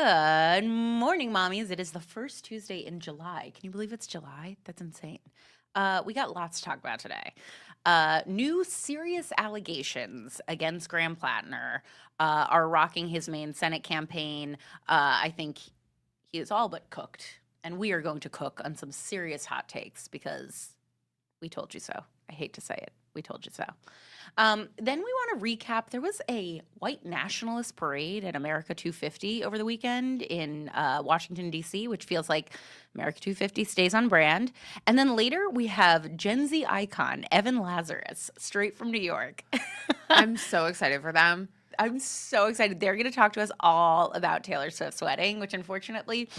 Good morning, mommies. It is the first Tuesday in July. Can you believe it's July? That's insane. We got lots to talk about today. New serious allegations against Graham Platner are rocking his Maine Senate campaign. I think he is all but cooked, and we are going to cook on some serious hot takes because we told you so. I hate to say it. We told you so. Then we want to recap. There was a white nationalist parade at America 250 over the weekend in Washington, D.C., which feels like America 250 stays on brand. And then later we have Gen Z icon Evan Lazarus, straight from New York. I'm so excited for them. I'm so excited. They're going to talk to us all about Taylor Swift's wedding, which unfortunately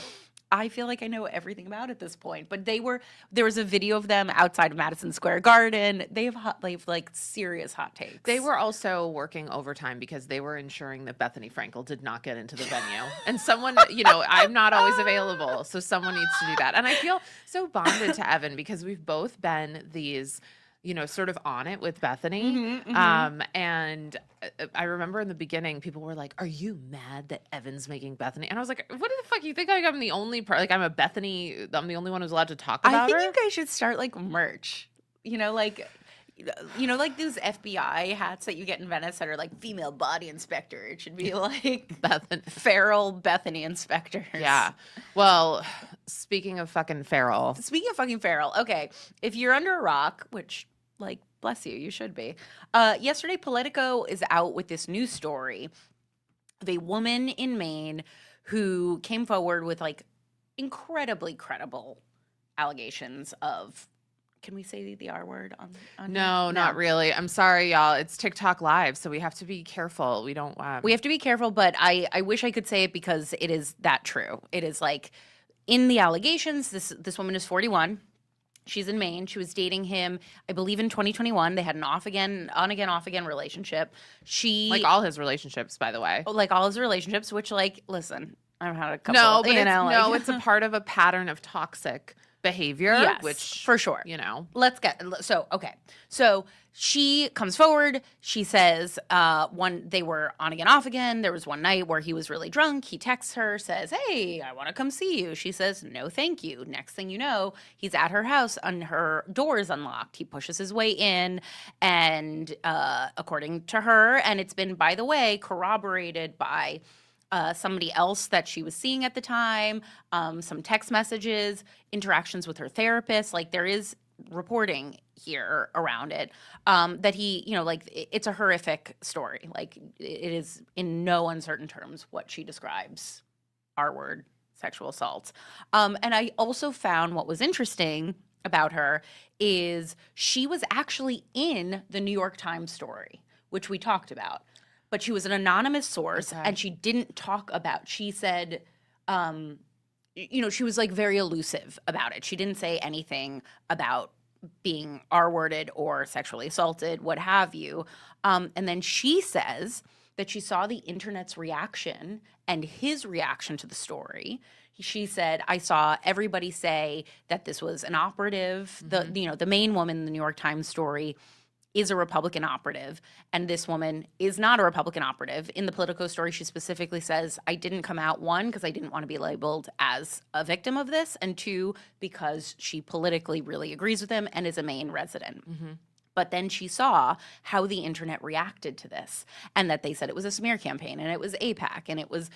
I feel like I know everything about at this point. But there was a video of them outside of Madison Square Garden. They have like serious hot takes. They were also working overtime because they were ensuring that Bethenny Frankel did not get into the venue. And someone, I'm not always available, so someone needs to do that. And I feel so bonded to Evan because we've both been these, sort of on it with Bethenny. And I remember in the beginning, people were like, "Are you mad that Evan's making Bethenny?" And I was like, "What the fuck? You think I'm the only I'm a Bethenny? I'm the only one who's allowed to talk about her?" I think you guys should start like merch. Like those FBI hats that you get in Venice that are like female body inspector. It should be like feral Bethenny inspectors. Yeah. Well, speaking of fucking feral. Okay. If you're under a rock, which bless you, you should be. Yesterday, Politico is out with this news story of a woman in Maine who came forward with incredibly credible allegations of, can we say the R word on No, not really. I'm sorry, y'all. It's TikTok Live, so we have to be careful. We have to be careful, but I wish I could say it because it is that true. It is in the allegations, this woman is 41. She's in Maine. She was dating him, I believe, in 2021. They had an on again, off again relationship. Like all his relationships, by the way. Like all his relationships, which listen, I've had a couple. No, but it's a part of a pattern of toxic behavior, yes, which for sure. Let's get okay. So she comes forward. She says they were on again, off again. There was one night where he was really drunk. He texts her, says, "Hey, I want to come see you." She says, "No, thank you." Next thing you know, he's at her house and her door is unlocked. He pushes his way in, and according to her, and it's been, by the way, corroborated by somebody else that she was seeing at the time, some text messages, interactions with her therapist. There is reporting here around it, that he, it's a horrific story. It is in no uncertain terms what she describes, R-word, sexual assault. And I also found what was interesting about her is she was actually in the New York Times story, which we talked about. But she was an anonymous source, and she didn't talk about. She said, she was very elusive about it. She didn't say anything about being R-worded or sexually assaulted, what have you. And then she says that she saw the internet's reaction and his reaction to the story. She said, "I saw everybody say that this was an operative." The main woman in the New York Times story is a Republican operative, and this woman is not a Republican operative. In the Politico story, she specifically says, "I didn't come out, one, because I didn't want to be labeled as a victim of this, and two, because she politically really agrees with him and is a Maine resident." But then she saw how the internet reacted to this, and that they said it was a smear campaign, and it was AIPAC, and it was,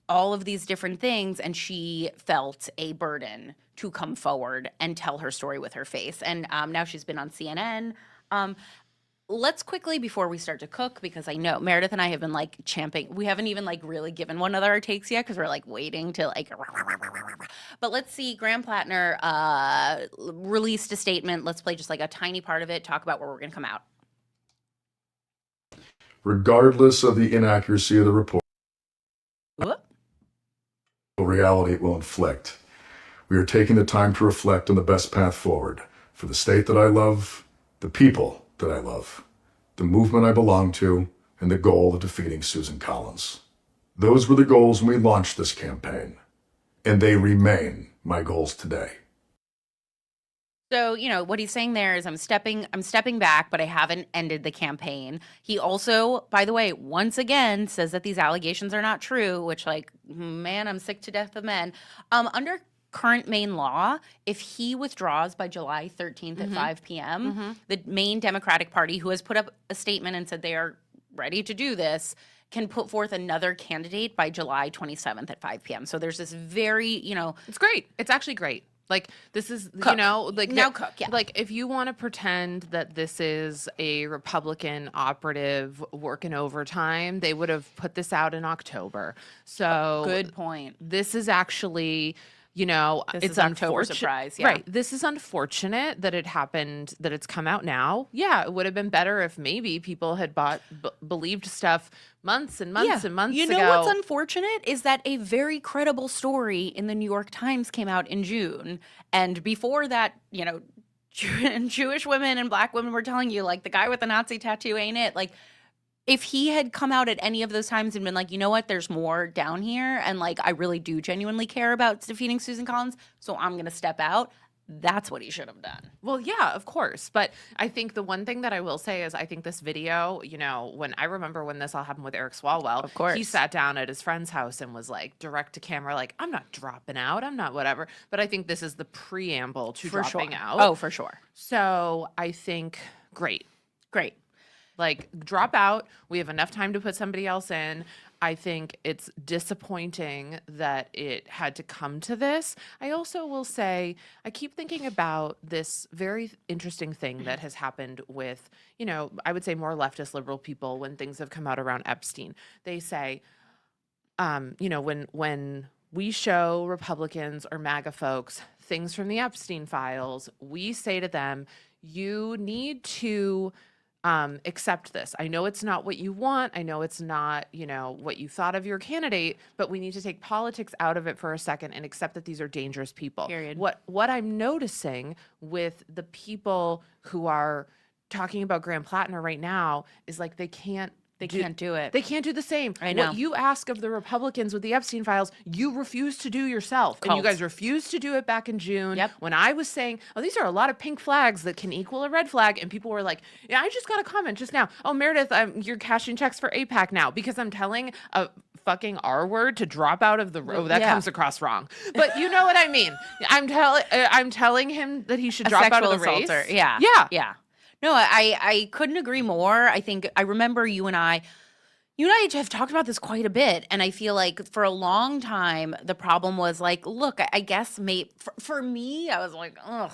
all of these different things, and she felt a burden to come forward and tell her story with her face. And now she's been on CNN. Let's quickly, before we start to cook, because I know Meredith and I have been champing. We haven't even really given one of our takes yet because we're waiting to But let's see. Graham Platner released a statement. Let's play just a tiny part of it. Talk about where we're going to come out. Regardless of the inaccuracy of the report, reality it will inflict. We are taking the time to reflect on the best path forward for the state that I love, the people that I love, the movement I belong to, and the goal of defeating Susan Collins. Those were the goals when we launched this campaign, and they remain my goals today. So, what he's saying there is I'm stepping back, but I haven't ended the campaign. He also, by the way, once again says that these allegations are not true, which man, I'm sick to death of men. Under current Maine law, if he withdraws by July 13th at 5 p.m., the Maine Democratic Party, who has put up a statement and said they are ready to do this, can put forth another candidate by July 27th at 5 p.m. So there's this very, It's great. It's actually great. This is, Cook. now Cook, yeah. if you want to pretend that this is a Republican operative working overtime, they would have put this out in October. So good point. This is actually, This it's is October unfortunate. surprise, yeah. Right. This is unfortunate that it happened, that it's come out now. Yeah, it would have been better if maybe people had believed stuff months and months and months ago. You know what's unfortunate is that a very credible story in the New York Times came out in June. And before that, Jewish women and Black women were telling you, the guy with the Nazi tattoo ain't it. If he had come out at any of those times and been like, you know what, there's more down here, and I really do genuinely care about defeating Susan Collins, so I'm going to step out, that's what he should have done. Well, yeah, of course. But I think the one thing that I will say is I think this video, when I remember when this all happened with Eric Swalwell, of course, he sat down at his friend's house and was direct to camera, I'm not dropping out, I'm not whatever. But I think this is the preamble to dropping out. Oh, for sure. So I think great. Drop out. We have enough time to put somebody else in. I think it's disappointing that it had to come to this. I also will say, I keep thinking about this very interesting thing that has happened with, I would say more leftist liberal people when things have come out around Epstein. They say, when we show Republicans or MAGA folks things from the Epstein files, we say to them, you need to accept this. I know it's not what you want. I know it's not, what you thought of your candidate, but we need to take politics out of it for a second and accept that these are dangerous people. Period. What I'm noticing with the people who are talking about Graham Platner right now is they can't do it. They can't do the same. I know. What you ask of the Republicans with the Epstein files, you refuse to do yourself. Cult. And you guys refused to do it back in June. Yep. When I was saying, these are a lot of pink flags that can equal a red flag. And people were like, yeah, I just got a comment just now. Oh, Meredith, you're cashing checks for AIPAC now because I'm telling a fucking R word to drop out of the row. That comes across wrong. But you know what I mean. I'm telling him that he should drop out of the race. Yeah. No, I couldn't agree more. I remember you and I have talked about this quite a bit, and I feel for a long time the problem was look, I guess for me, I was ugh,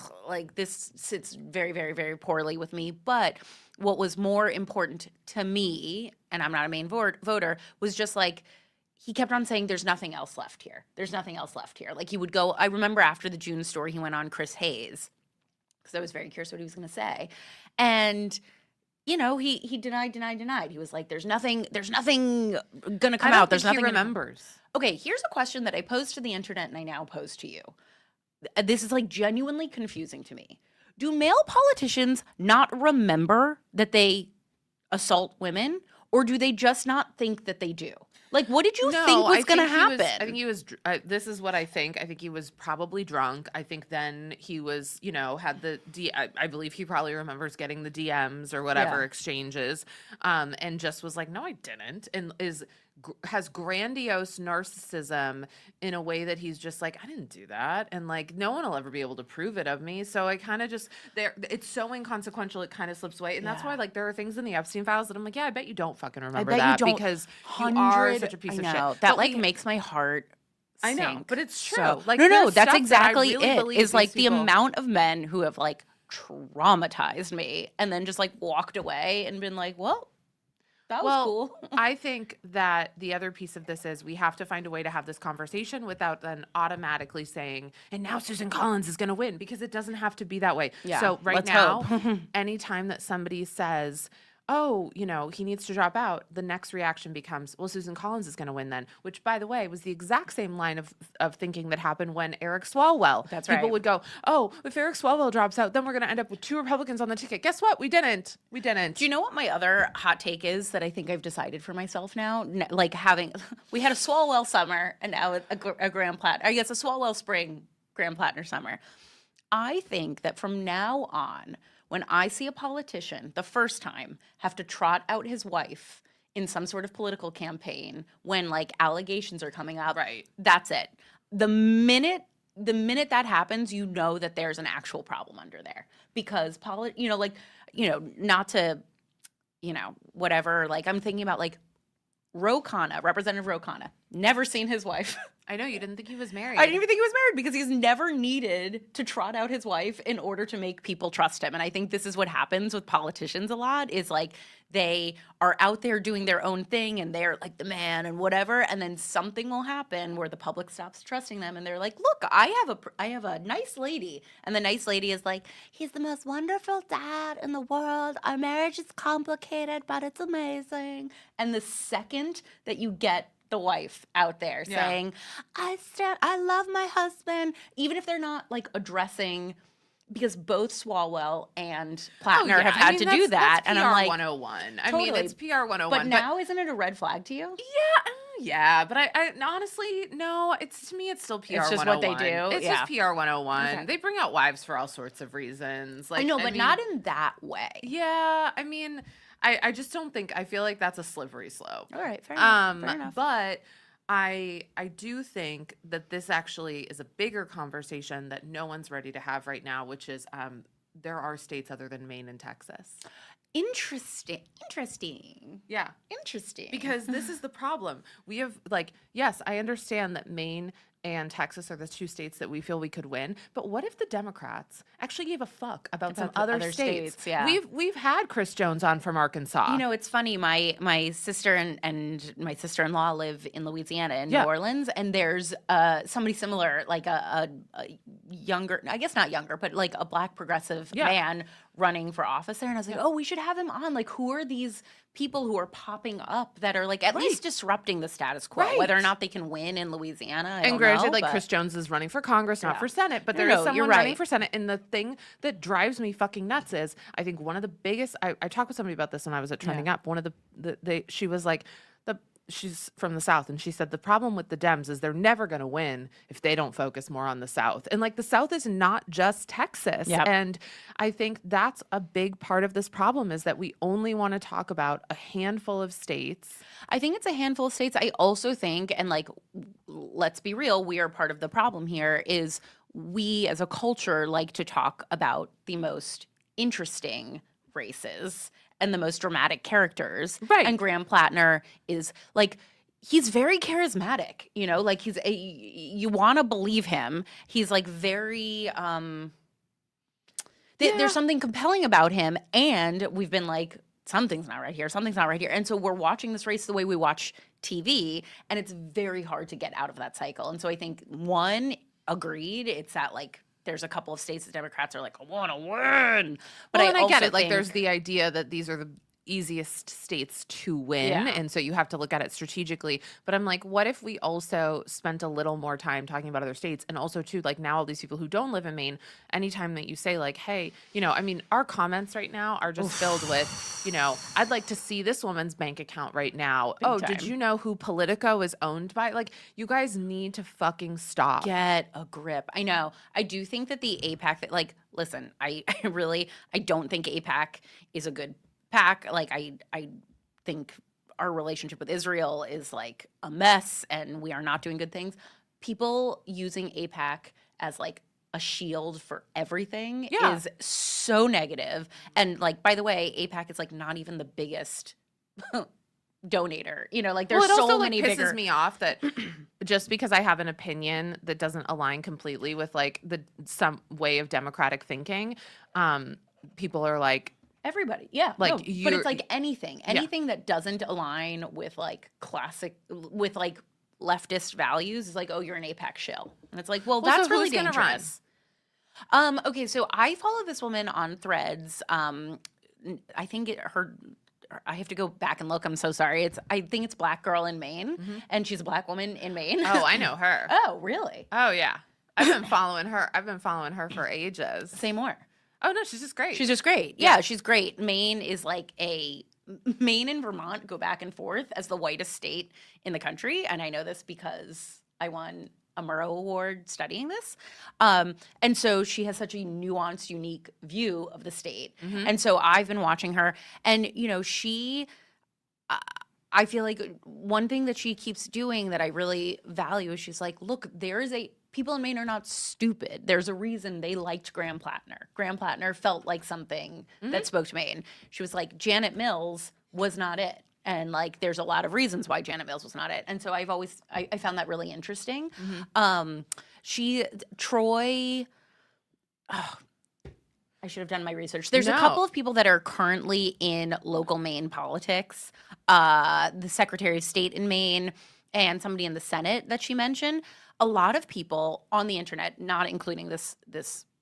this sits very, very, very poorly with me. But what was more important to me, and I'm not a Maine voter, was just he kept on saying, there's nothing else left here. There's nothing else left here. He would go, I remember after the June story, he went on Chris Hayes, because I was very curious what he was going to say. And, he denied. He was there's nothing going to come out. There's nothing. He remembers. Okay, here's a question that I posed to the internet and I now pose to you. This is genuinely confusing to me. Do male politicians not remember that they assault women, or do they just not think that they do? What did you think was going to happen? I think he was, this is what I think. I think he was probably drunk. I think then he was, had I believe he probably remembers getting the DMs or whatever exchanges, and just was no, I didn't. And has grandiose narcissism in a way that he's just I didn't do that. And no one will ever be able to prove it of me. So I kind of just, it's so inconsequential, it kind of slips away. And that's why there are things in the Epstein files that I'm yeah, I bet you don't fucking remember that because you are such a piece of shit. That makes my heart sink. I know, but it's true. So, no, that's exactly that it. Is the amount of men who have traumatized me and then just walked away and been well, that was cool. I think that the other piece of this is we have to find a way to have this conversation without then automatically saying, and now Susan Collins is going to win, because it doesn't have to be that way. Yeah, so let's hope. Anytime that somebody says, oh, he needs to drop out, the next reaction becomes, well, Susan Collins is going to win then, which, by the way, was the exact same line of thinking that happened when Eric Swalwell. That's right. People would go, oh, if Eric Swalwell drops out, then we're going to end up with 2 Republicans on the ticket. Guess what? We didn't. We didn't. Do you know what my other hot take is that I think I've decided for myself now? We had a Swalwell summer and now a Graham Platner. I guess a Swalwell spring, Graham Platner summer. I think that from now on, when I see a politician the first time have to trot out his wife in some sort of political campaign when like allegations are coming up, Right. that's it. The minute that happens, you know that there's an actual problem under there because not to, whatever, like I'm thinking about like Representative Ro Khanna, never seen his wife. I know you didn't think he was married. I didn't even think he was married because he's never needed to trot out his wife in order to make people trust him. And I think this is what happens with politicians a lot is like they are out there doing their own thing and they're like the man and whatever. And then something will happen where the public stops trusting them and they're like, look, I have a nice lady. And the nice lady is like, he's the most wonderful dad in the world. Our marriage is complicated, but it's amazing. And the second that you get the wife out there saying, I love my husband, even if they're not like addressing, because both Swalwell and Platner have had to do that. That's PR and I'm like, 101. I totally. mean, it's PR 101. But now, isn't it a red flag to you? Yeah, but I honestly, no, to me, it's still PR 101. It's just what they do? It's just PR 101. Okay. They bring out wives for all sorts of reasons. Like, I know, but not in that way. Yeah, I mean, I just don't think, I feel like that's a slippery slope. All right, fair enough. But I do think that this actually is a bigger conversation that no one's ready to have right now, which is there are states other than Maine and Texas. Interesting. Yeah. Interesting. Because this is the problem. We have, like, yes, I understand that Maine and Texas are the two states that we feel we could win. But what if the Democrats actually gave a fuck about some other states? Yeah. We've had Chris Jones on from Arkansas. You know, it's funny. My sister and my sister-in-law live in Louisiana in New Orleans, and there's somebody similar, like a younger, I guess not younger, but like a black progressive man running for office there. And I was like, oh, we should have him on. Like, who are these people who are popping up that are like at least disrupting the status quo, whether or not they can win in Louisiana? I don't know, like Chris Jones is running for Congress, not for Senate, but there is someone running for Senate. And the thing that drives me fucking nuts is I think one of the biggest, I talked with somebody about this when I was at Trending Up. One of she was like, she's from the South, and she said the problem with the Dems is they're never going to win if they don't focus more on the South. And like the South is not just Texas. And I think that's a big part of this problem is that we only want to talk about a handful of states. I think it's a handful of states. I also think, and like, let's be real, we are part of the problem here is we as a culture like to talk about the most interesting races and the most dramatic characters. Right. And Graham Platner is like, he's very charismatic, like you want to believe him. He's like very, there's something compelling about him. And we've been like, something's not right here. And so we're watching this race the way we watch TV, and it's very hard to get out of that cycle. And so I think agreed. It's that like, there's a couple of states that Democrats are like, I want to win. But I get it. Like, there's the idea that these are the easiest states to win. And so you have to look at it strategically. But I'm like, what if we also spent a little more time talking about other states? And also, too, like now all these people who don't live in Maine, anytime that you say like, hey, I mean, our comments right now are just filled with, I'd like to see this woman's bank account right now. Big time. Did you know who Politico is owned by? Like, you guys need to fucking stop. Get a grip. I know. I do think that the AIPAC, like, listen, I don't think AIPAC is a good PAC. Like, I think our relationship with Israel is like a mess and we are not doing good things. People using AIPAC as like a shield for everything is so negative. And like, by the way, AIPAC is like not even the biggest donator. Like there's so many bigger. It pisses me off that just because I have an opinion that doesn't align completely with like some way of democratic thinking, people are like, everybody, like, no, but it's like anything that doesn't align with like with like leftist values is like, oh, you're an AIPAC shill, and it's like, well that's so really who's gonna dangerous. Okay, so I follow this woman on Threads. I think I have to go back and look. I'm so sorry. I think it's Black Girl in Maine, and she's a Black woman in Maine. Oh, I know her. Oh, really? Oh, yeah. I've been following her for ages. Say more. Oh, no, she's just great. She's just great. Yeah, she's great. Maine is like Maine and Vermont go back and forth as the whitest state in the country. And I know this because I won a Murrow Award studying this. And so she has such a nuanced, unique view of the state. And so I've been watching her, and, you know, I feel like one thing that she keeps doing that I really value is she's like, look, people in Maine are not stupid. There's a reason they liked Graham Platner. Graham Platner felt like something that spoke to Maine. She was like, Janet Mills was not it. And like, there's a lot of reasons why Janet Mills was not it. And so I found that really interesting. Troy, I should have done my research. There's a couple of people that are currently in local Maine politics. The Secretary of State in Maine and somebody in the Senate that she mentioned. A lot of people on the internet, not including this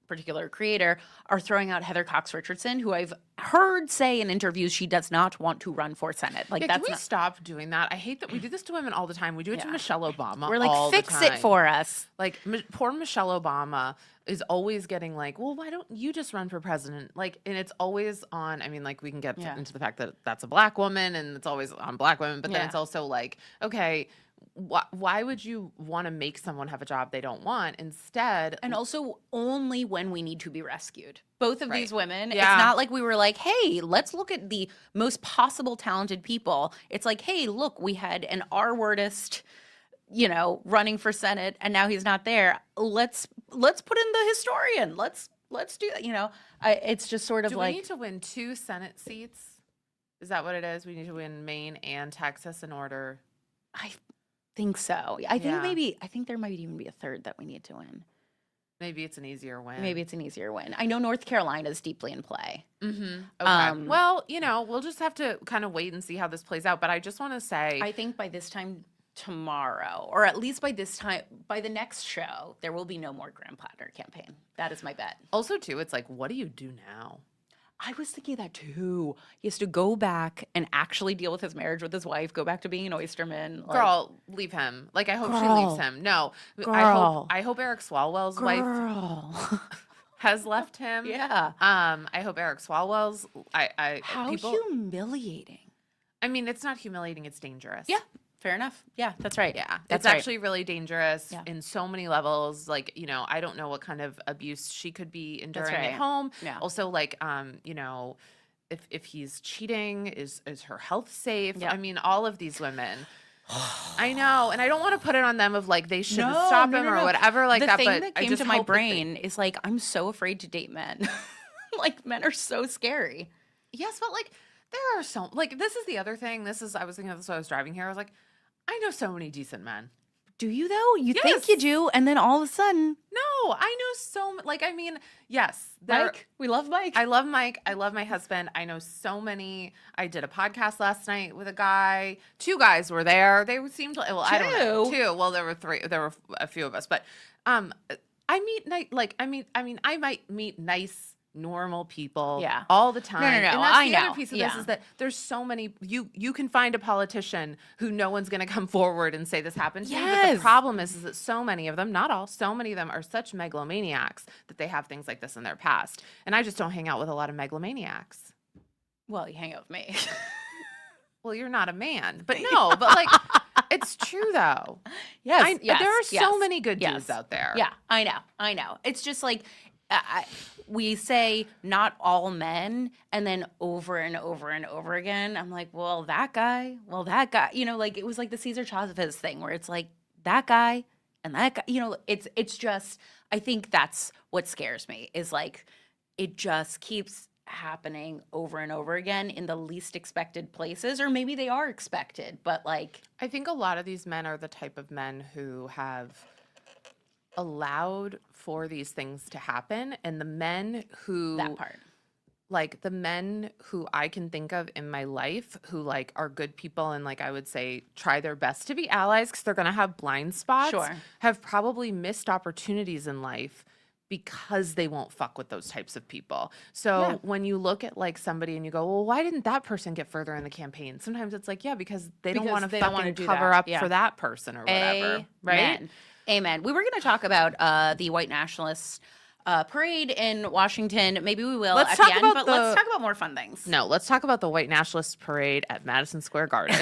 particular creator, are throwing out Heather Cox Richardson, who I've heard say in interviews she does not want to run for Senate. Like, can we stop doing that? I hate that we do this to women all the time. We do it to Michelle Obama. We're like, fix it for us. Like, poor Michelle Obama is always getting like, well, why don't you just run for president? Like, and it's always on, I mean, like, we can get into the fact that that's a black woman and it's always on black women, but then it's also like, okay, why would you want to make someone have a job they don't want instead? And also only when we need to be rescued. Both of these women, it's not like we were like, hey, let's look at the most possible talented people. It's like, hey, look, we had an R-wordist, you know, running for Senate, and now he's not there. Let's put in the historian. Let's do that. You know, it's just sort of do like, we need to win 2 Senate seats? Is that what it is? We need to win Maine and Texas in order. I think so. I think there might even be a third that we need to win. Maybe it's an easier win. I know North Carolina is deeply in play. Okay. Well, you know, we'll just have to kind of wait and see how this plays out. But I just want to say, I think by this time tomorrow, or at least by the next show, there will be no more Graham Platner campaign. That is my bet. Also, too, it's like, what do you do now? I was thinking that too. He has to go back and actually deal with his marriage with his wife, go back to being an oysterman. Like, girl, leave him. Like, I hope she leaves him. No. I hope Eric Swalwell's wife has left him. Yeah. I hope Eric Swalwell's How humiliating. I mean, it's not humiliating, it's dangerous. Yeah. Fair enough. Yeah, that's right. Yeah. It's actually really dangerous in so many levels. Like, you know, I don't know what kind of abuse she could be enduring at home. Yeah. Also, like, you know, if he's cheating, is her health safe? Yeah. I mean, all of these women. I know. And I don't want to put it on them of like they shouldn't stop him or whatever like that. The but thing that came to my brain is like, I'm so afraid to date men. Like, men are so scary. Yes, but like there are so like this is the other thing. I was thinking of this while I was driving here. I was like, I know so many decent men. Do you though? You think you do, and then all of a sudden, no. I know so like. I mean, yes, Mike. We love Mike. I love Mike. I love my husband. I know so many. I did a podcast last night with a guy. 2 guys were there. They seemed like I don't know 2. Well, there were 3. There were a few of us, but I might meet nice, normal people all the time. No. And that's I the know. other piece of this is that there's so many you can find a politician who no one's going to come forward and say this happened to me. But the problem is that so many of them, not all, so many of them are such megalomaniacs that they have things like this in their past. And I just don't hang out with a lot of megalomaniacs. Well, you hang out with me. Well, you're not a man, but no, but like it's true though. Yes, there are so many good dudes out there. Yeah, I know. It's just like we say not all men, and then over and over and over again, I'm like, well, that guy, you know, like it was like the Cesar Chavez thing where it's like that guy and that guy, you know, it's just, I think that's what scares me is like, it just keeps happening over and over again in the least expected places, or maybe they are expected, but like. I think a lot of these men are the type of men who have allowed for these things to happen, and the men who like the men who I can think of in my life who like are good people and like I would say try their best to be allies because they're gonna have blind spots, have probably missed opportunities in life because they won't fuck with those types of people. So when you look at like somebody and you go, well, why didn't that person get further in the campaign? Sometimes it's like, because they don't want to fucking cover up for that person or whatever. Right? Amen. We were going to talk about the white nationalist parade in Washington. Maybe we will at the end, but let's talk about more fun things. No, let's talk about the white nationalist parade at Madison Square Garden.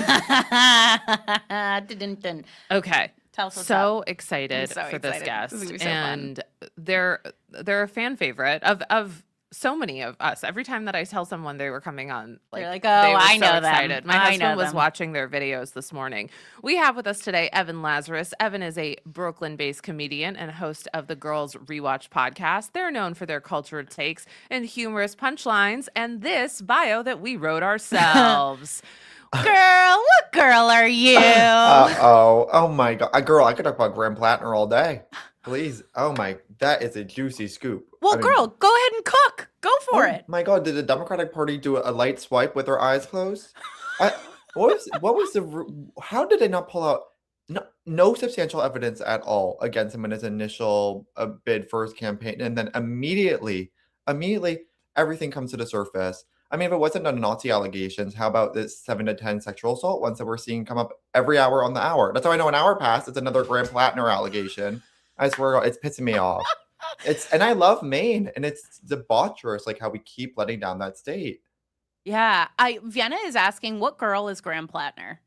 Okay. Tell us what's So up. excited so for this excited. guest. This is gonna be so fun. And they're a fan favorite of so many of us. Every time that I tell someone they were coming on, They're like, they "Oh, were I so know them. excited. My I husband know was them." watching their videos this morning. We have with us today Evan Lazarus. Evan is a Brooklyn-based comedian and host of the Girls Rewatch podcast. They're known for their cultured takes and humorous punchlines and this bio that we wrote ourselves. Girl, what girl are you? Oh my God. Girl, I could talk about Graham Platner all day. Please. Oh my, that is a juicy scoop. Well, I mean, girl, go ahead and cook. Go for it. My God, did the Democratic Party do a light swipe with their eyes closed? How did they not pull out no substantial evidence at all against him in his initial bid for his campaign, and then immediately everything comes to the surface. I mean, if it wasn't on Nazi allegations, how about this 7 to 10 sexual assault ones that we're seeing come up every hour on the hour? That's how I know an hour passed. It's another Graham Platner allegation. I swear, to God, it's pissing me off. And I love Maine, and it's debaucherous, like how we keep letting down that state. Yeah. Vienna is asking, what girl is Graham Platner?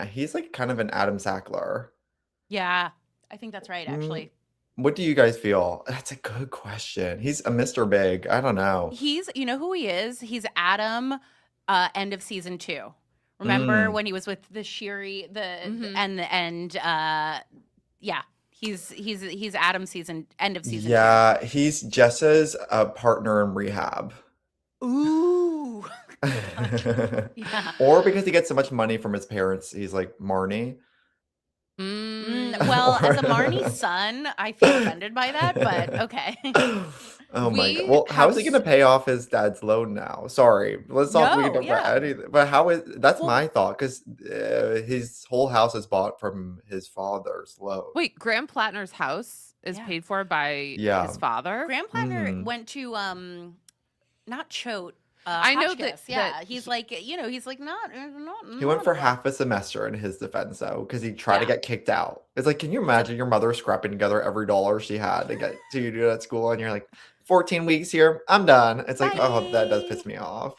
He's like kind of an Adam Sackler. Yeah, I think that's right, actually. What do you guys feel? That's a good question. He's a Mr. Big. I don't know. You know who he is? He's Adam, end of season 2. Remember when he was with the Shiri, yeah, he's Adam end of season 2. Yeah, he's Jessa's partner in rehab. Ooh. Yeah. Or because he gets so much money from his parents, he's like Marnie. Well, as a Marnie son, I feel offended by that, but okay. Oh my God. Well, how is he going to pay off his dad's loan now? Sorry. Let's not we can talk about anything. But that's my thought, because his whole house is bought from his father's loan. Wait, Graham Platner's house is paid for by his father? Graham Platner went to not Choate. I know Hotchkiss. that he's like, he's like not. He went for half a semester in his defense, though, because he tried to get kicked out. It's like, can you imagine your mother scrapping together every dollar she had to get to you at school, and you're like, 14 weeks here, I'm done. It's like, oh, that does piss me off.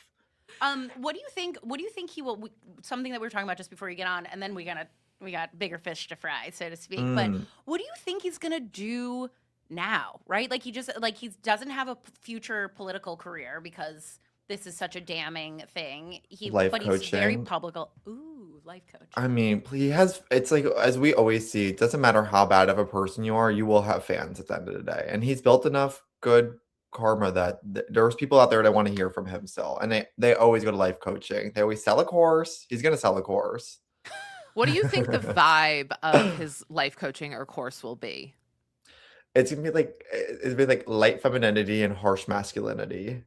What do you think? What do you think he will? Something that we were talking about just before you get on, and then we got bigger fish to fry, so to speak. But what do you think he's gonna do now? Right? Like he doesn't have a future political career because this is such a damning thing. He's very public. Ooh, life coach. I mean, it's like, as we always see, it doesn't matter how bad of a person you are, you will have fans at the end of the day. And he's built enough good karma that there's people out there that want to hear from him still. And they always go to life coaching. They always sell a course. He's going to sell a course. What do you think the vibe of his life coaching or course will be? It's going to be like light femininity and harsh masculinity.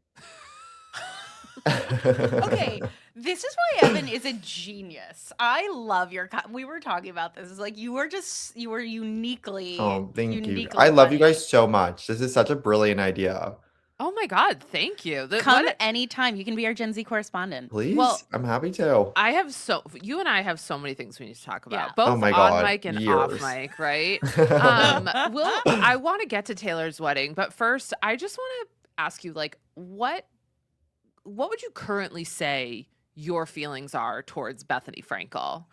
Okay, this is why Evan is a genius. I love we were talking about this. It's like you were uniquely. Oh, thank you. uniquely I love you funny. guys so much. This is such a brilliant idea. Oh my God, thank you. Come anytime. You can be our Gen Z correspondent. Please, Well, I'm happy to. You and I have so many things we need to talk about, Yeah. both Oh my on God, mic and years. off mic, right? I want to get to Taylor's wedding, but first, I just want to ask you, like, what would you currently say your feelings are towards Bethenny Frankel?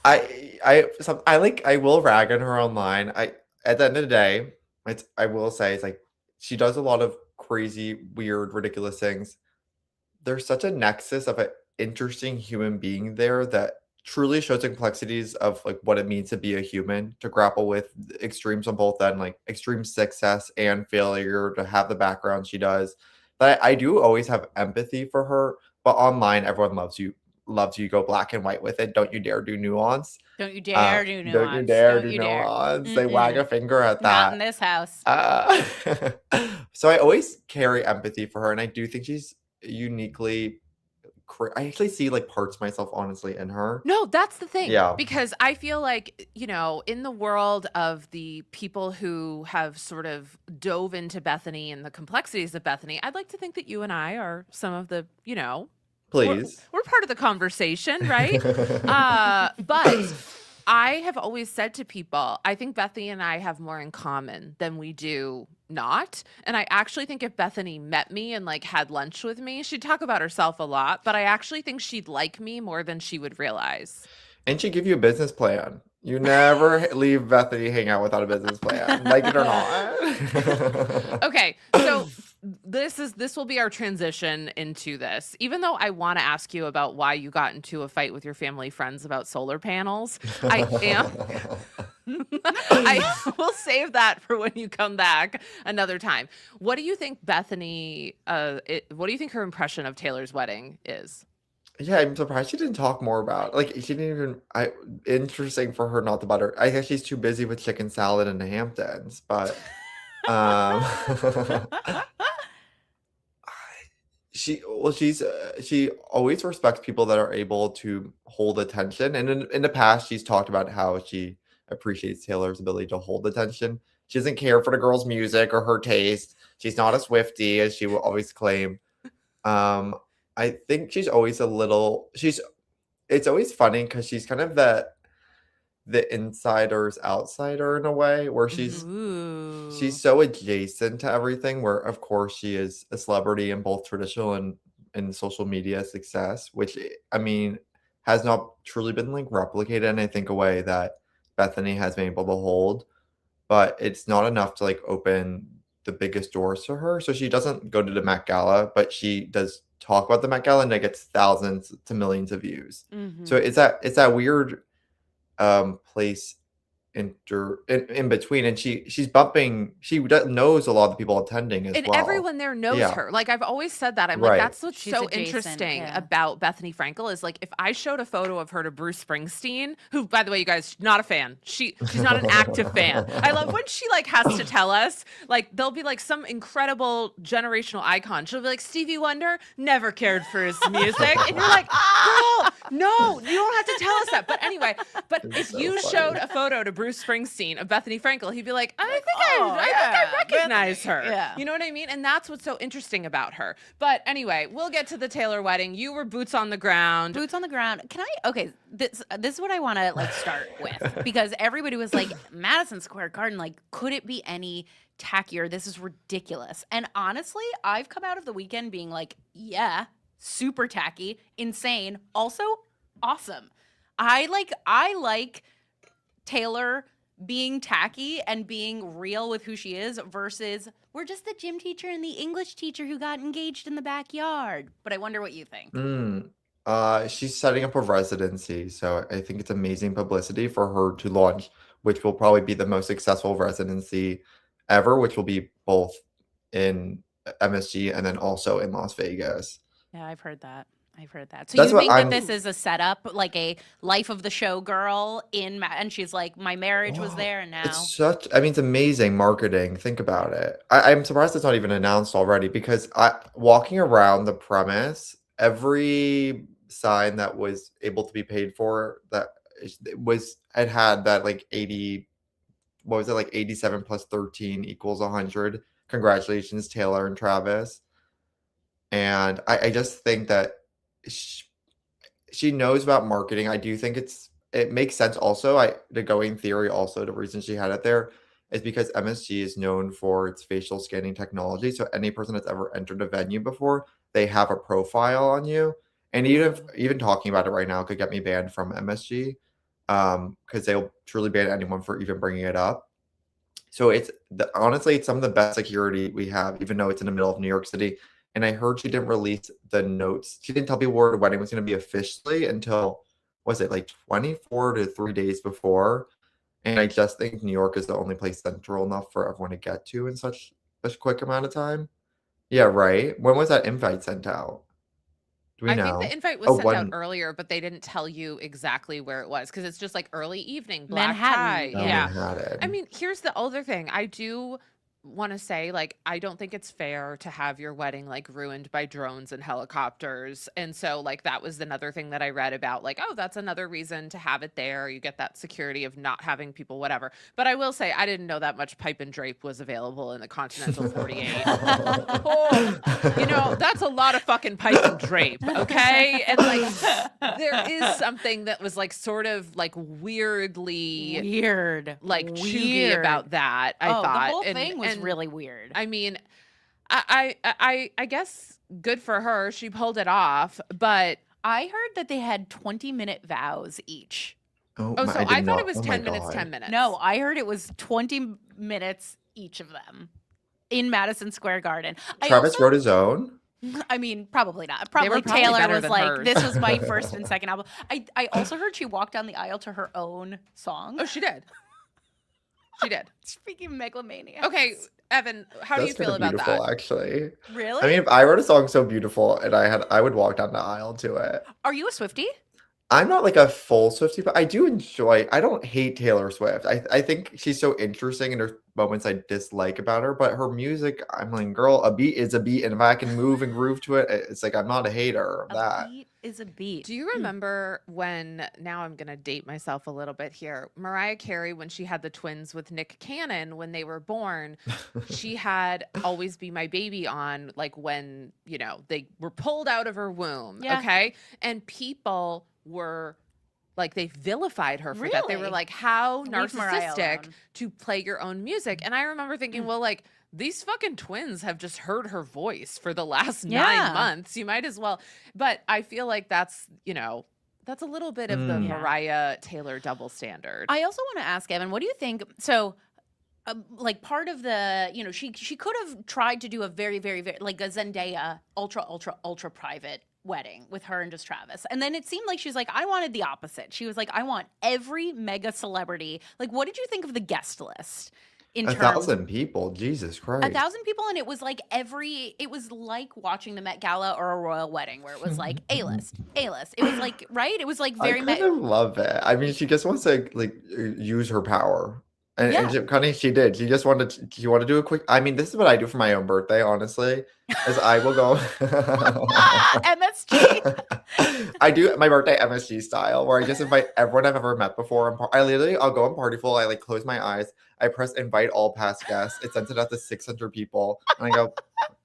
I will rag on her online. At the end of the day, I will say, it's like, she does a lot of crazy, weird, ridiculous things. There's such a nexus of an interesting human being there that truly shows the complexities of like what it means to be a human, to grapple with extremes on both end, like extreme success and failure, to have the background she does. But I do always have empathy for her. But online, everyone loves you. Go black and white with it. Don't you dare do nuance. Don't you dare do nuance. Don't you dare do nuance. They wag a finger at that. Not in this house. So I always carry empathy for her, and I do think she's uniquely. I actually see like parts of myself, honestly, in her. No, that's the thing. Yeah. Because I feel like, in the world of the people who have sort of dove into Bethenny and the complexities of Bethenny, I'd like to think that you and I are some of the, Please. We're part of the conversation, right? But I have always said to people, I think Bethenny and I have more in common than we do not. And I actually think if Bethenny met me and like had lunch with me, she'd talk about herself a lot, but I actually think she'd like me more than she would realize. And she give you a business plan. You never leave Bethany hang out without a business plan, like it or not. Okay, so this will be our transition into this. Even though I want to ask you about why you got into a fight with your family friends about solar panels, I will save that for when you come back another time. What do you think Bethenny? What do you think her impression of Taylor's wedding is? Yeah, I'm surprised she didn't talk more about like she didn't even interesting for her not to butter. I guess she's too busy with chicken salad in the Hamptons, but um she always respects people that are able to hold attention. And in the past she's talked about how she appreciates Taylor's ability to hold attention. She doesn't care for the girl's music or her taste. She's not a Swiftie, as she will always claim. Um, I think she's always a little it's always funny because she's kind of the insider's outsider in a way where she's so adjacent to everything where of course she is a celebrity in both traditional and social media success, which I mean has not truly been like replicated in I think a way that Bethany has been able to hold, but it's not enough to like open the biggest doors to her. So she doesn't go to the Met Gala, but she does talk about the Met Gala and it gets thousands to millions of views. So it's that weird place in between, and she's bumping. Knows a lot of the people attending as and well. everyone there knows Yeah. her. Like I've always said that. I'm like, Right. that's what's She's so adjacent, interesting yeah. about Bethenny Frankel is like if I showed a photo of her to Bruce Springsteen, who by the way, you guys, not a fan. She's not an active fan. I love when she like has to tell us, like there'll be like some incredible generational icon. She'll be like, Stevie Wonder never cared for his music. And you're like, girl, no, you don't have to tell us that. But anyway, if so you funny. showed a photo to Bruce Springsteen of Bethenny Frankel, he'd be like, I think oh, I yeah, recognize Bethany, her. yeah. You know what I mean? And that's what's so interesting about her. But anyway, we'll get to the Taylor wedding. You were boots on the ground. Boots on the ground. Okay, this is what I want to like start with because everybody was like Madison Square Garden, like could it be any tackier? This is ridiculous. And honestly, I've come out of the weekend being like, yeah, super tacky, insane, also awesome. I like Taylor being tacky and being real with who she is versus we're just the gym teacher and the English teacher who got engaged in the backyard. But I wonder what you think. She's setting up a residency, so I think it's amazing publicity for her to launch, which will probably be the most successful residency ever, which will be both in MSG and then also in Las Vegas. Yeah, I've heard that. So That's you what think that I'm- this is a setup, like a life of the show girl and she's like, my marriage was there and now. It's amazing marketing. Think about it. I'm surprised it's not even announced already because walking around the premise, every sign that was able to be paid for it had that like 80, what was it, like 87 plus 13 equals 100. Congratulations, Taylor and Travis. And I just think that she knows about marketing. I do think it makes sense also. The going theory also, the reason she had it there is because MSG is known for its facial scanning technology. So any person that's ever entered a venue before, they have a profile on you. And even talking about it right now could get me banned from MSG because they'll truly ban anyone for even bringing it up. So honestly, it's some of the best security we have, even though it's in the middle of New York City. And I heard she didn't release the notes. She didn't tell people where the wedding was going to be officially until, was it like 24 to 3 days before? And I just think New York is the only place central enough for everyone to get to in such a quick amount of time. Yeah, right. When was that invite sent out? Do we know? I think the invite was sent out earlier, but they didn't tell you exactly where it was because it's just like early evening, black tie. Manhattan. Yeah. Manhattan. I mean, here's the other thing. I do want to say, like, I don't think it's fair to have your wedding like ruined by drones and helicopters. And so like that was another thing that I read about, like, oh, that's another reason to have it there. You get that security of not having people, whatever. But I will say I didn't know that much pipe and drape was available in the continental 48. That's a lot of fucking pipe and drape, okay? And like there is something that was like sort of like weirdly Weird. like chuggy about that. I thought the whole thing was really weird. I mean, I guess good for her. She pulled it off, but I heard that they had 20-minute vows each. Oh, my- so did I thought not- it was oh my 10 minutes, God. 10 minutes. No, I heard it was 20 minutes each of them in Madison Square Garden. Travis wrote his own. I mean, probably not. They were Probably probably Taylor better was than like, hers. this was my first and second album. I also heard she walked down the aisle to her own song. Oh, she did. She did. Speaking of megalomania. Okay, Evan, how do you That's feel kinda about beautiful, that? actually. Really? I mean, if I wrote a song so beautiful and I would walk down the aisle to it. Are you a Swiftie? I'm not like a full Swiftie, but I do enjoy. I don't hate Taylor Swift. I think she's so interesting, and there's moments I dislike about her. But her music, I'm like, girl, a beat is a beat, and if I can move and groove to it, it's like I'm not a hater of that. A beat is a beat. Do you remember when, now I'm going to date myself a little bit here, Mariah Carey, when she had the twins with Nick Cannon when they were born, she had Always Be My Baby on, like when, you know, they were pulled out of her womb. Yeah. Okay. And people were like, they vilified her for that. They were Really? like, how Leave Mariah narcissistic alone. to play your own music. And I remember thinking, well, like, these fucking twins have just heard her voice for the last Yeah. 9 months. You might as well. But I feel like that's, you know, that's a little bit of the Yeah. Mariah Taylor double standard. I also want to ask Evan, what do you think? So, like part of the, you know, she could have tried to do a very, very, very like a Zendaya ultra private wedding with her and just Travis, and then it seemed like she's like, I wanted the opposite. She was like, I want every mega celebrity. Like, what did you think of the guest list? In terms 1,000 people, Jesus Christ! 1,000 people, and it was like it was like watching the Met Gala or a royal wedding, where it was like A-list. It was like, right? It was like very I kind of love it. I mean, she just wants to like use her power, and Yeah. she did. She just wanted to do a quick. I mean, this is what I do for my own birthday. Honestly, is I will go. MSG. I do my birthday MSG style, where I just invite everyone I've ever met before. And I'll go on Partyful. I like close my eyes. I press invite all past guests. It sends it out to 600 people, and I go,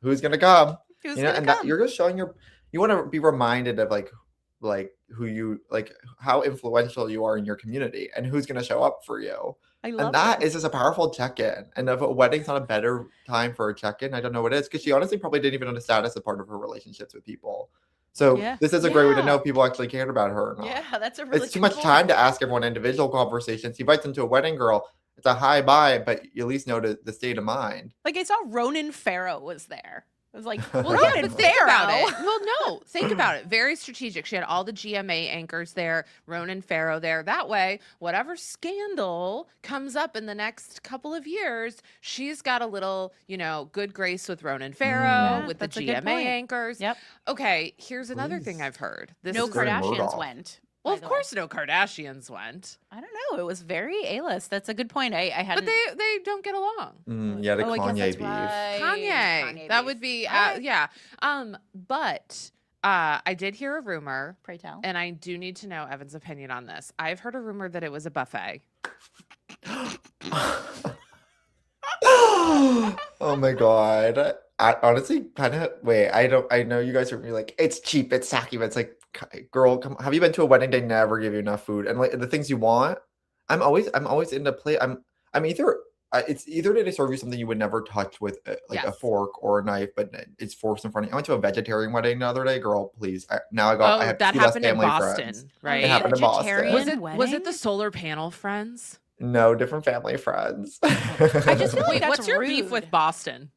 "Who's gonna come?" Who's You know, gonna and come? that you're just showing you want to be reminded of like who you like, how influential you are in your community, and who's gonna show up for you. I love And that it. is just a powerful check-in. And if a wedding's not a better time for a check-in, I don't know what is, because she honestly probably didn't even know the status of part of her relationships with people. So Yeah. this is a great way to know Yeah. if people actually cared about her or not. Yeah, that's a really It's too good much point. time to ask everyone individual conversations. He invites them to a wedding, girl. It's a high bye, but you at least know the state of mind. Like I saw Ronan Farrow was there. I was like, Well, Ronan yeah, but think about Farrow. it. Well, no, think about it. Very strategic. She had all the GMA anchors there, Ronan Farrow there. That way, whatever scandal comes up in the next couple of years, she's got a little, you know, good grace with Ronan Farrow, Yeah, with the that's a good GMA point. anchors. Yep. Okay, here's another thing Please. I've heard. This No is Glenn Kardashians Murdoch. went. Well, by of the way. course, no Kardashians went, I don't know. It was very A-list. That's a good point. I but hadn't. they don't get along. Yeah, the Oh, I guess Kanye that's beef. right. Kanye, that beef. would be Alright. yeah. But I did hear a rumor. Pray tell. And I do need to know Evan's opinion on this. I've heard a rumor that it was a buffet. Oh my God. I honestly kind of wait. I know you guys are gonna be like, it's cheap, it's tacky, but it's like, girl, come. Have you been to a wedding? They never give you enough food, and like the things you want. I'm always into play. I'm either. It's either they serve you something you would never touch with like a Yes. fork or a knife, but it's forced in front of you. I went to a vegetarian wedding the other day, girl. Please, I have that 2 less happened in family Boston, friends. right? It happened in Boston. Vegetarian Was it wedding? the solar panel friends? No, different family friends. I just feel like Wait, that's what's your beef rude. with Boston?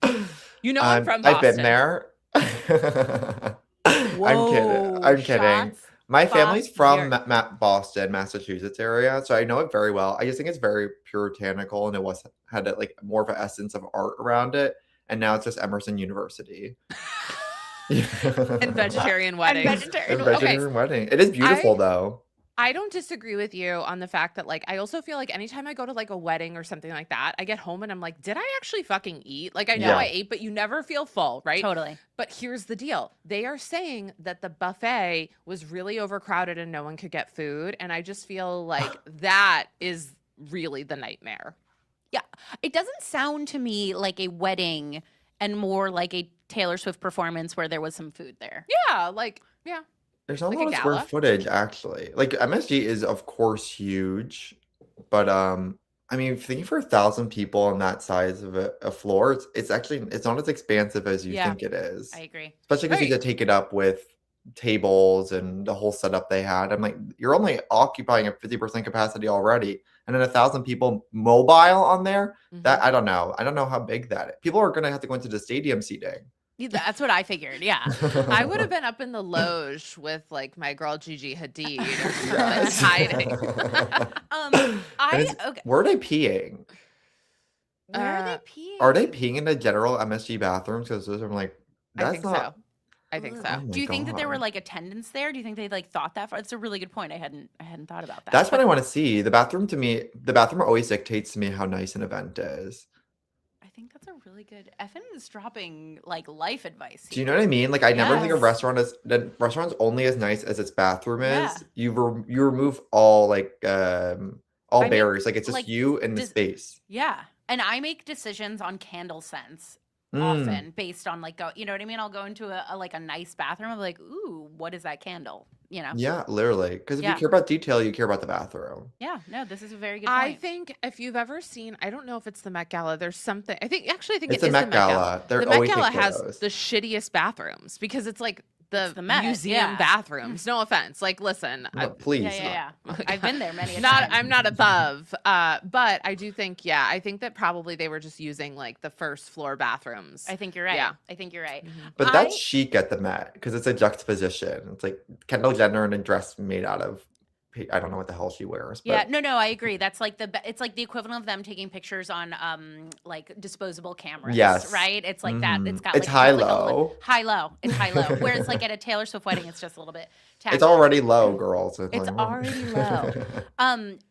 You know I'm from Boston. I've been there. I'm kidding. Shots My family's from fired. Boston, Massachusetts area, so I know it very well. I just think it's very puritanical, and it had like more of an essence of art around it. And now it's just Emerson University. And vegetarian weddings. vegetarian And weddings. vegetarian wedding. It is beautiful though. I don't disagree with you on the fact that, like, I also feel like anytime I go to like a wedding or something like that, I get home and I'm like, did I actually fucking eat? Like, I know Yeah. I ate, but you never feel full, right? Totally. But here's the deal. They are saying that the buffet was really overcrowded and no one could get food. And I just feel like that is really the nightmare. Yeah. It doesn't sound to me like a wedding and more like a Taylor Swift performance where there was some food there. Yeah, yeah. There's not Like a a lot of square gala? footage actually. Like MSG is of course huge, but I mean, thinking for 1,000 people on that size of a floor, it's actually not as expansive as you Yeah. think it is. I agree. Especially because you Right. have to take it up with tables and the whole setup they had. I'm like, you're only occupying a 50% capacity already. And then 1,000 people mobile on there. That I don't know. I don't know how big that is. People are going to have to go into the stadium seating. That's what I figured. Yeah. I would have been up in the loge with like my girl Gigi Hadid or something Yes. hiding. Where are they peeing? Where are they peeing? Are they peeing in the general MSG bathrooms? Because those are like, I that's think not. so. I think so. Oh my Do you think that there were God. like attendants there? Do you think they like thought that far? It's a really good point. I hadn't thought about that. That's what But I want to see. The bathroom always dictates to me how nice an event is. I think that's a really good. Evan is dropping like life advice. Do you know what I mean? Like, I never think a Yes. restaurant's only as nice as its bathroom is. Yeah. You remove all all I barriers. Like, it's just like, you and the dis- space. Yeah. And I make decisions on candle scents Mm. often based on like you know what I mean? I'll go into a nice bathroom. I'm like, ooh, what is that candle? You know? Yeah, literally. Because if Yeah. you care about detail, you care about the bathroom. Yeah. No, this is a very good point. I think if you've ever seen, I don't know if it's the Met Gala. There's something. I think It's it the is the Met Met Gala. Gala. They're The Met always Gala take has photos. the shittiest bathrooms because it's like the the Met, museum yeah. bathrooms. No offense. Like, listen, No, please. Yeah. I've been there many a not time. I'm not above, but I do think, I think that probably they were just using like the first floor bathrooms. I think you're right. Yeah. I think you're right. But that's chic at the Met because it's a juxtaposition. It's like Kendall Jenner in a dress made out of, I don't know what the hell she wears. But Yeah, no, I agree. That's like it's like the equivalent of them taking pictures on like disposable cameras. Yes. Right? It's like that. It's got It's like high-low. high-low. It's high-low. Whereas like at a Taylor Swift wedding, it's just a little bit tacky. It's already low, girls. It's already low.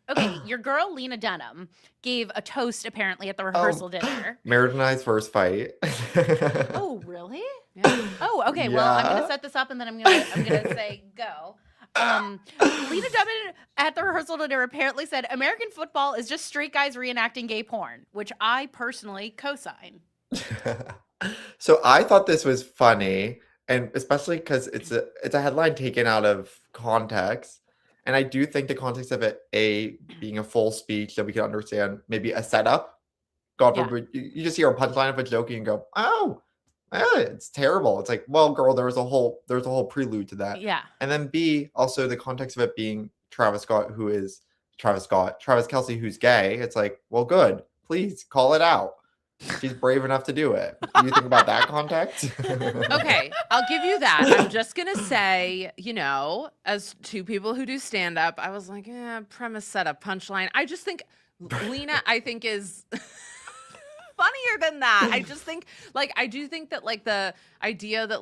Okay, your girl Lena Dunham gave a toast apparently at the rehearsal dinner. Meredith and I's first fight. Oh, really? Yeah. Oh, okay. Well, I'm Yeah. gonna set this up and then I'm gonna say go. Lena Dunham at the rehearsal dinner apparently said American football is just straight guys reenacting gay porn, which I personally co-sign. So I thought this was funny, and especially because it's a headline taken out of context. And I do think the context of it, being a full speech that we can understand, maybe a setup. God Yeah. forbid, you just hear a punchline of a joke and you go, oh, it's terrible. It's like, well, girl, there's a whole prelude to that. Yeah. And then B, also the context of it being Travis Kelce, who's gay. It's like, well, good. Please call it out. She's brave enough to do it. Do you think about that context? Okay, I'll give you that. I'm just gonna say, as two people who do stand up, I was like, premise, setup, punchline. I just think Lena, is funnier than that. I just think, I do think that, the idea that,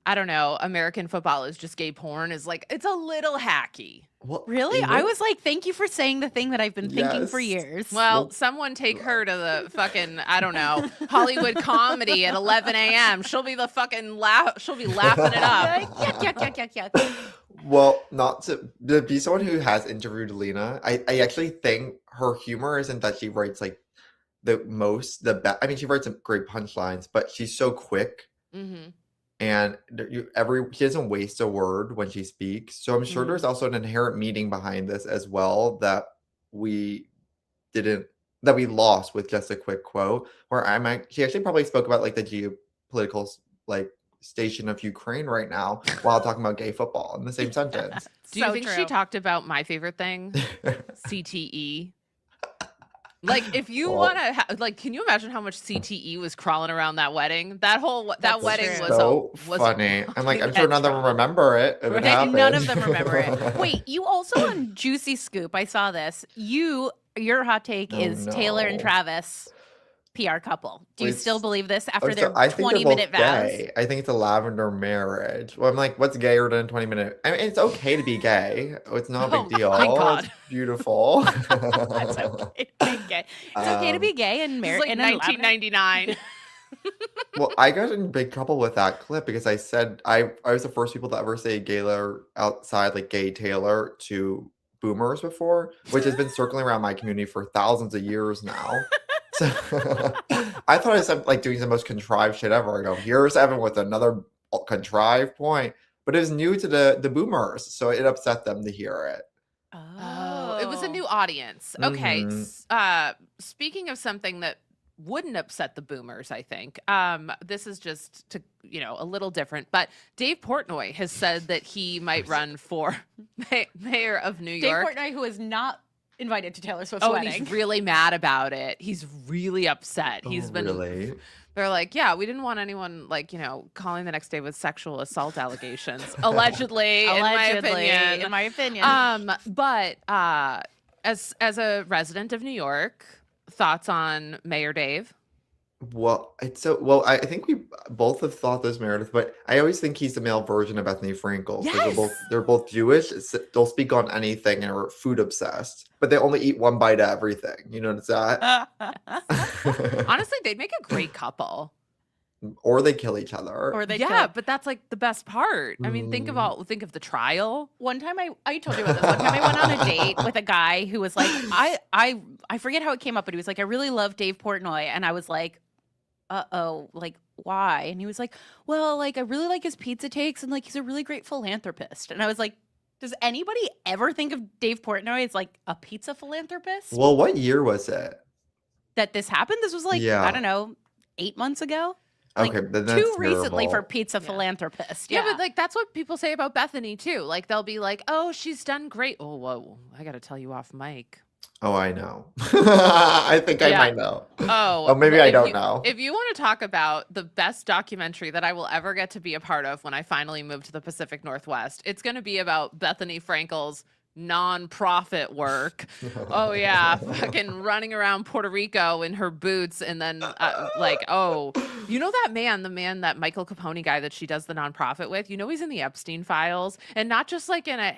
I don't know, American football is just gay porn is it's a little hacky. Well, Really? you know- I was like, thank you for saying the thing that I've been thinking for Yes. years. Well, someone take her to the fucking, I don't know, Hollywood comedy at 11 a.m. She'll be the fucking she'll be laughing it up. Yuck. Well, not to be someone who has interviewed Lena, I actually think her humor isn't that she writes the best. I mean, she writes some great punchlines, but she's so quick. Mm-hmm. And she doesn't waste a word when she speaks. So I'm sure there's also an inherent meaning behind this as well that we lost with just a quick quote. Where she actually probably spoke about the geopolitical station of Ukraine right now while talking about gay football in the same sentence. Do you So think true. she talked about my favorite thing? CTE. If you Well- want to, can you imagine how much CTE was crawling around that wedding? That That's wedding true. was Funny. I'm like, I'm fucking sure none of them trauma. remember it. If it And none of happened. them remember it. Wait, you also on Juicy Scoop, I saw this. Your hot take Oh, is Taylor and no. Travis PR couple. Do you Wait, still believe this after Oh, their so I think they're 20-minute both vows? gay. I think it's a lavender marriage. Well, I'm like, what's gayer than a 20-minute? I mean, it's okay to be gay. It's not a Oh big deal. my God. It's beautiful. That's okay to be gay. It's okay to be gay and It's married like in a lavender- 1999. Well, I got in big trouble with that clip because I said I was the first people to ever say Gaylor outside gay Taylor to boomers before, which has been circling around my community for thousands of years now. So I thought I said doing the most contrived shit ever. I go, here's Evan with another contrived point. But it was new to the boomers, so it upset them to hear it. Oh, it was a new audience. Okay. Mhm. Speaking of something that wouldn't upset the boomers, I think. This is just to, a little different. But Dave Portnoy has said that he might run for mayor of New Dave York. Portnoy, who is not invited to Taylor Swift's And wedding. he's really mad about it. He's really upset. He's been Really? They're like, yeah, we didn't want anyone calling the next day with sexual assault allegations. Allegedly, in my opinion. But as a resident of New York, thoughts on Mayor Dave? Well, I think we both have thought this, Meredith, but I always think he's the male version of Bethenny Frankel. Yes. They're both Jewish. They'll speak on anything and are food obsessed, but they only eat one bite of everything. You notice that? Honestly, they'd make a great couple. Or they kill each other. But that's like the best part. I mean, think of the trial. One time I told you about this. One time I went on a date with a guy who was like, I forget how it came up, but he was like, I really love Dave Portnoy. And I was like, like, why? And he was like, well, like, I really like his pizza takes and like he's a really great philanthropist. And I was like, does anybody ever think of Dave Portnoy as like a pizza philanthropist? Well, what year was it that this happened? This was like, I don't know, 8 months ago. Like, okay, then that's too recently terrible. for pizza philanthropist. Yeah, but like that's what people say about Bethenny too. Like they'll be like, "Oh, she's done great." Oh, whoa, I got to tell you off mic. Oh, I know. I think I might know. Oh, maybe I don't know. If you want to talk about the best documentary that I will ever get to be a part of when I finally move to the Pacific Northwest, it's going to be about Bethenny Frankel's non-profit work. Oh yeah, fucking running around Puerto Rico in her boots, and then that man, the man, that Michael Capone guy that she does the non-profit with, he's in the Epstein files, and not just like in a,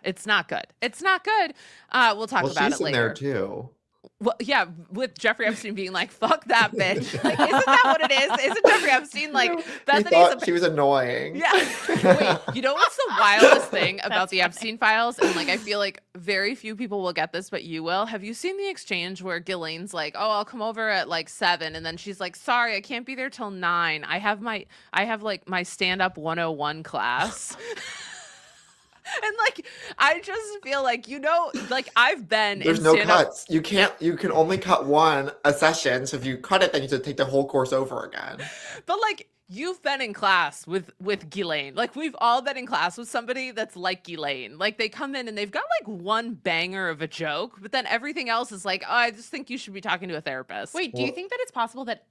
it's not good. It's not good. We'll talk about she's it later. In there too. Well, yeah, with Jeffrey Epstein being like, fuck that bitch. Like, isn't that what it is? Isn't Jeffrey Epstein like, He thought she was annoying. Yeah. Wait, you know what's the wildest thing about the Epstein files? And like, I feel like very few people will get this, but you will. Have you seen the exchange where Ghislaine's like, oh, I'll come over at like 7. And then she's like, sorry, I can't be there till 9. I have like my stand-up 101 class. And like, I just feel like, like I've been There's in no stand-up. cuts. You can only cut one a session. So if you cut it, then you have to take the whole course over again. But like, you've been in class with Ghislaine. Like, we've all been in class with somebody that's like Ghislaine. Like, they come in and they've got like one banger of a joke, but then everything else is like, oh, I just think you should be talking to a therapist. Wait, do you think that it's possible that,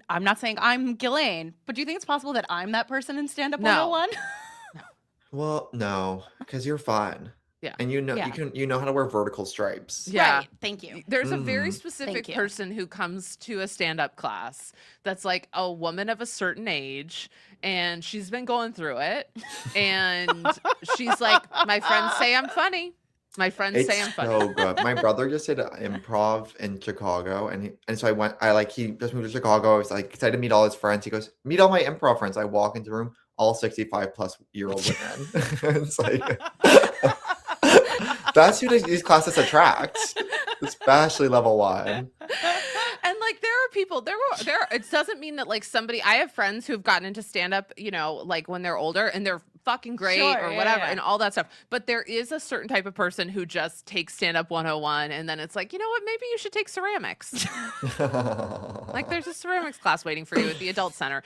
I'm not saying I'm Ghislaine, but do you think it's possible that I'm that person in Stand Up No. 101? Well, no, because you're fun. Yeah. And you know how to wear vertical stripes. Yeah. Right, thank you. There's a very specific Thank you. person who comes to a stand-up class that's like a woman of a certain age, and she's been going through it, and she's like, my friends say I'm funny. My friends say I'm funny. So good. My brother just did improv in Chicago, and so he just moved to Chicago. I was like excited to meet all his friends. He goes, meet all my improv friends. I walk into the room, all 65-plus-year-old women. It's like that's who these classes attract, especially level 1. And like, there are people it doesn't mean that like I have friends who've gotten into stand-up, like when they're older and they're fucking great or whatever and all that stuff. But there is a certain type of person who just takes Stand-Up 101 and then it's like, you know what, maybe you should take ceramics. Like, there's a ceramics class waiting for you at the Adult Center.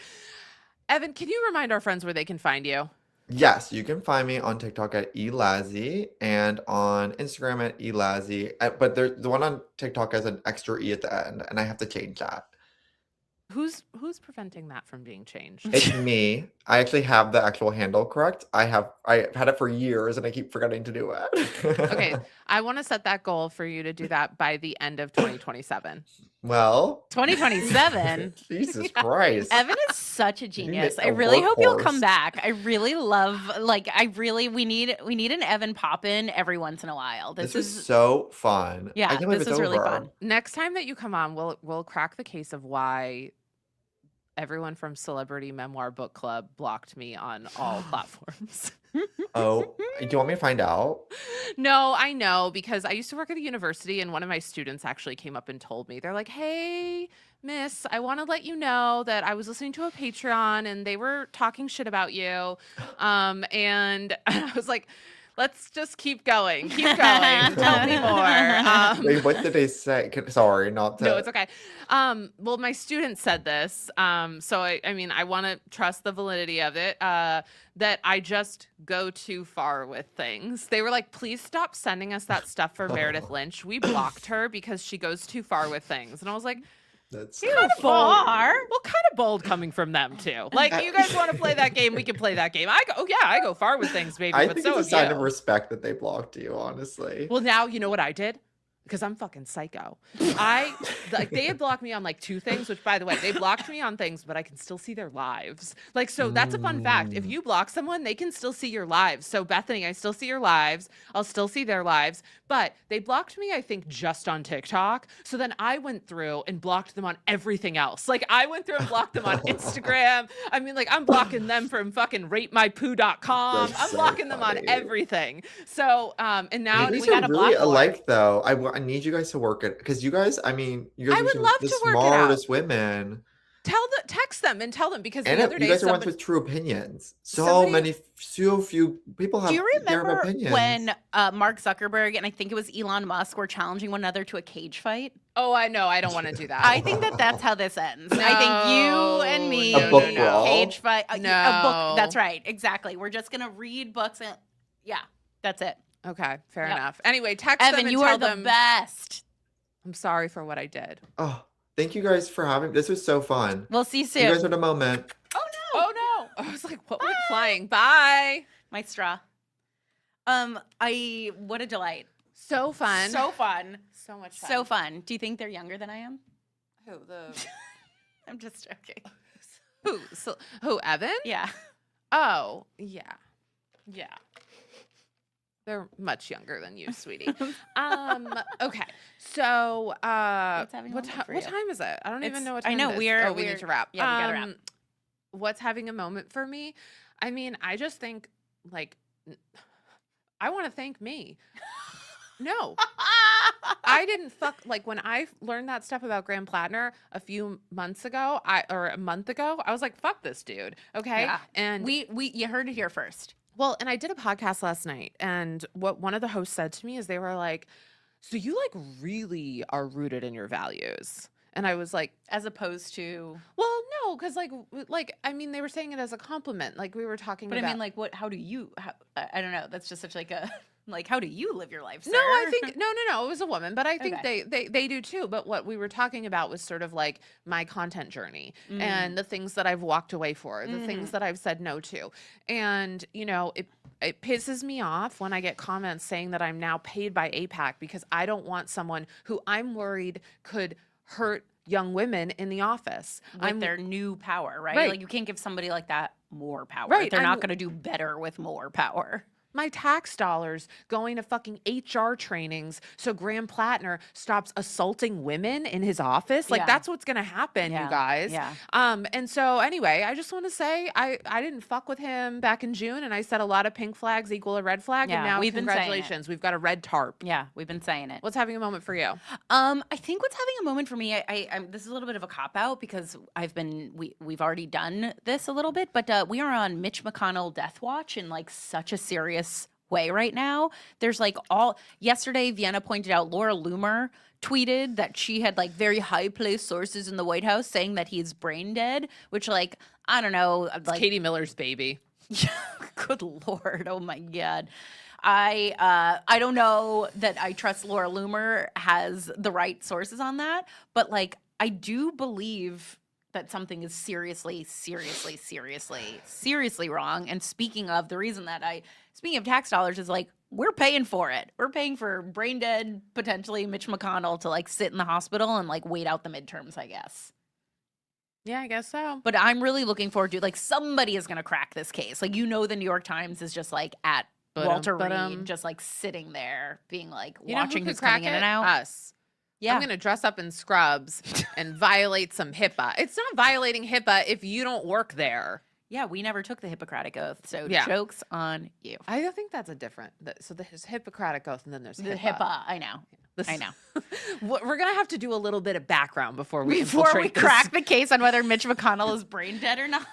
Evan, can you remind our friends where they can find you? Yes, you can find me on TikTok at elazzy and on Instagram at elazzy. But the one on TikTok has an extra E at the end, and I have to change that. Who's preventing that from being changed? It's me. I actually have the actual handle correct. I've had it for years, and I keep forgetting to do it. Okay, I want to set that goal for you to do that by the end of 2027. Well, 2027. Jesus Christ. Evan is such a genius. make I a really hope you'll workhorse. come back. I really love, we need an Evan pop-in every once in a while. This is so fun. Yeah, I can't believe this it's is really over. fun. Next time that you come on, we'll crack the case of why everyone from Celebrity Memoir Book Club blocked me on all platforms. Oh, do you want me to find out? No, I know, because I used to work at the university and one of my students actually came up and told me. They're like, hey, miss, I want to let you know that I was listening to a Patreon and they were talking shit about you. And I was like, let's just keep going. Keep going. Tell me more. Wait, what did they say? Sorry, not to. No, it's okay. Well, my student said this. So I mean, I want to trust the validity of it. That I just go too far with things. They were like, please stop sending us that stuff for Meredith Lynch. We blocked her because she goes too far with things. And I was like, That's kind of bold. Well, kind of bold coming from them too. Like, you guys want to play that game? We can play that game. I go far with things, baby. I but think so it's a have sign you. of respect that they blocked you, honestly. Well, now you know what I did? Because I'm fucking psycho. They had blocked me on like 2 things, which by the way, they blocked me on things, but I can still see their lives. Like, so that's a fun fact. If you block someone, they can still see your lives. So Bethenny, I still see your lives. I'll still see their lives. But they blocked me, I think, just on TikTok. So then I went through and blocked them on everything else. Like, I went through and blocked them on Instagram. I mean, like, I'm blocking them from fucking ratemypoo.com. That's I'm so blocking them on funny. everything. So, and now You we guys got are a really block alike, though. I need you guys to work it because you guys. I mean, you guys I are would some- love the to work it out. smartest women. Text them and tell them because And the other you day guys are ones somebody, with true opinions. So few people have Do you their remember opinions. when Mark Zuckerberg and I think it was Elon Musk were challenging one another to a cage fight? oh, I know, I don't want to do that. I think that's how this ends. I think you and me, A book brawl? cage fight. A No. book. That's right. Exactly. We're just gonna read books and yeah, that's it. Okay, fair Yep. enough. Anyway, text them Evan, and you tell are the them best. I'm sorry for what I did. Oh, thank you guys for having. This was so fun. We'll see you You soon. guys are the moment. Oh no, Oh no! I was like, what went flying? Bye. my straw. What a delight. So fun. So fun. So much fun. So fun. Do you think they're younger than I am? Who the I'm just joking. who Evan? Yeah. Oh, yeah. Yeah. They're much younger than you, sweetie. Okay. So, What's having a what moment for what you? time is it? I don't even It's- know what I time know, it is. we're- Oh, we we're- need to wrap. yeah, we gotta wrap. What's having a moment for me? I mean, I just think like I want to thank me. No. I didn't like when I learned that stuff about Graham Platner a few months ago, or a month ago, I was like, fuck this dude. Okay. Yeah. And You heard it here first. well, and I did a podcast last night, and what one of the hosts said to me is they were like, so you like really are rooted in your values. And I was like, As opposed to, well, no, because like I mean, they were saying it as a compliment. Like we were talking but about. I mean, like, what? How do you? I don't know. That's just such like a like. How do you live your life? Sir? No, I think no. It was a woman, but I think Okay. they do too. But what we were talking about was sort of like my content journey and the things that I've walked away for, the things that I've said no to, and you know it pisses me off when I get comments saying that I'm now paid by AIPAC because I don't want someone who I'm worried could hurt young women in the office. with their new power, right? Right. Like you can't give somebody like that more power. Right, They're I'm- not going to do better with more power. my tax dollars going to fucking HR trainings so Graham Platner stops assaulting women in his office. Like Yeah. that's what's gonna happen, Yeah, you guys. yeah. And so anyway, I just want to say I didn't fuck with him back in June, and I said a lot of pink flags equal a red flag, Yeah, and now we've been saying it. congratulations, we've got a red tarp. Yeah, we've been saying it. What's having a moment for you? I think what's having a moment for me, I'm this is a little bit of a cop out because we've already done this a little bit, but we are on Mitch McConnell death watch in like such a serious way right now. There's like yesterday Vienna pointed out Laura Loomer tweeted that she had like very high placed sources in the White House saying that he's brain dead, which like I don't know, like Katie Miller's baby. good Lord, oh my God. I don't know that I trust Laura Loomer has the right sources on that, but like I do believe that something is seriously wrong. And speaking of tax dollars is like we're paying for it. We're paying for brain dead, potentially Mitch McConnell to like sit in the hospital and like wait out the midterms, I guess. Yeah, I guess so. But I'm really looking forward to like somebody is gonna crack this case. Like the New York Times is just like at Walter Reed, just like sitting there, being like You know who watching could who's coming crack in and it? out. Us. Yeah, I'm going to dress up in scrubs and violate some HIPAA. It's not violating HIPAA if you don't work there. yeah. We never took the Hippocratic Oath, so Yeah. jokes on you. I don't think that's a different. So there's Hippocratic Oath and then there's The HIPAA. HIPAA, I know. I know. We're going to have to do a little bit of background before we Before we infiltrate this. crack the case on whether Mitch McConnell is brain dead or not.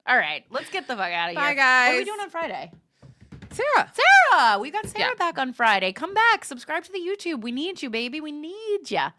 All right, let's get the fuck out of here. Bye, What are we guys. doing on Friday? Sarah. We got Sarah back on Friday. Come back. Subscribe to the YouTube. We need you, baby. We need ya.